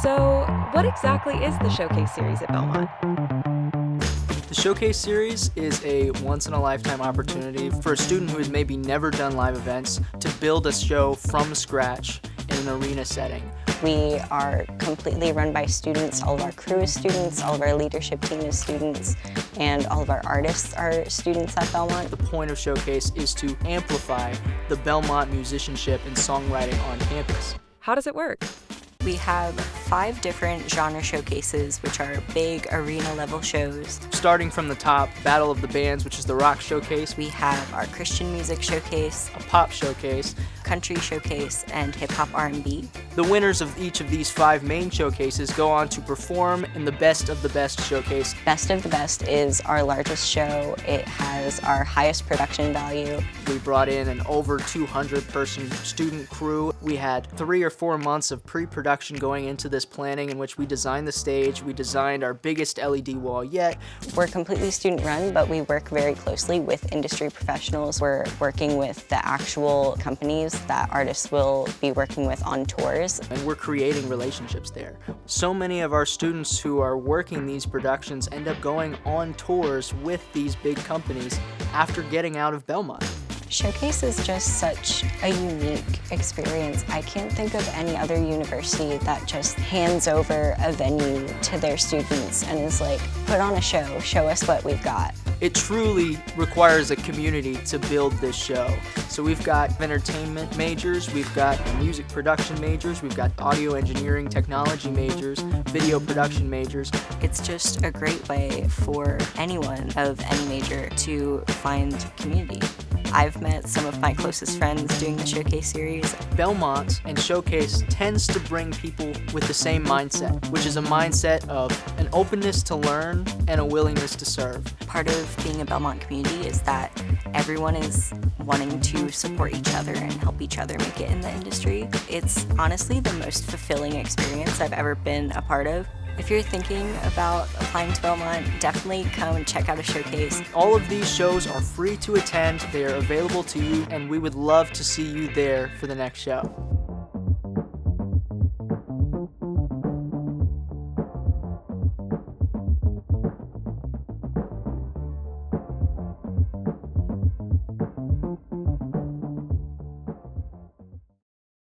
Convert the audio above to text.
So, what exactly is the Showcase series at Belmont? The Showcase series is a once-in-a-lifetime opportunity for a student who has maybe never done live events to build a show from scratch in an arena setting. We are completely run by students. All of our crew is students, all of our leadership team is students, and all of our artists are students at Belmont. The point of Showcase is to amplify the Belmont musicianship and songwriting on campus. How does it work? We have 5 different genre showcases, which are big arena-level shows. Starting from the top, Battle of the Bands, which is the rock showcase. We have our Christian music showcase, A pop showcase. country showcase, and hip-hop R&B. The winners of each of these 5 main showcases go on to perform in the Best of the Best showcase. Best of the Best is our largest show. It has our highest production value. We brought in an over 200-person student crew. We had 3 or 4 months of pre-production going into this planning in which we designed the stage, we designed our biggest LED wall yet. We're completely student-run, but we work very closely with industry professionals. We're working with the actual companies that artists will be working with on tours. And we're creating relationships there. So many of our students who are working these productions end up going on tours with these big companies after getting out of Belmont. Showcase is just such a unique experience. I can't think of any other university that just hands over a venue to their students and is like, put on a show us what we've got. It truly requires a community to build this show. So we've got entertainment majors, we've got music production majors, we've got audio engineering technology majors, video production majors. It's just a great way for anyone of any major to find community. I've met some of my closest friends doing the Showcase series. Belmont and Showcase tends to bring people with the same mindset, which is a mindset of an openness to learn and a willingness to serve. Part of being a Belmont community is that everyone is wanting to support each other and help each other make it in the industry. It's honestly the most fulfilling experience I've ever been a part of. If you're thinking about applying to Belmont, definitely come and check out a Showcase. All of these shows are free to attend, they are available to you, and we would love to see you there for the next show.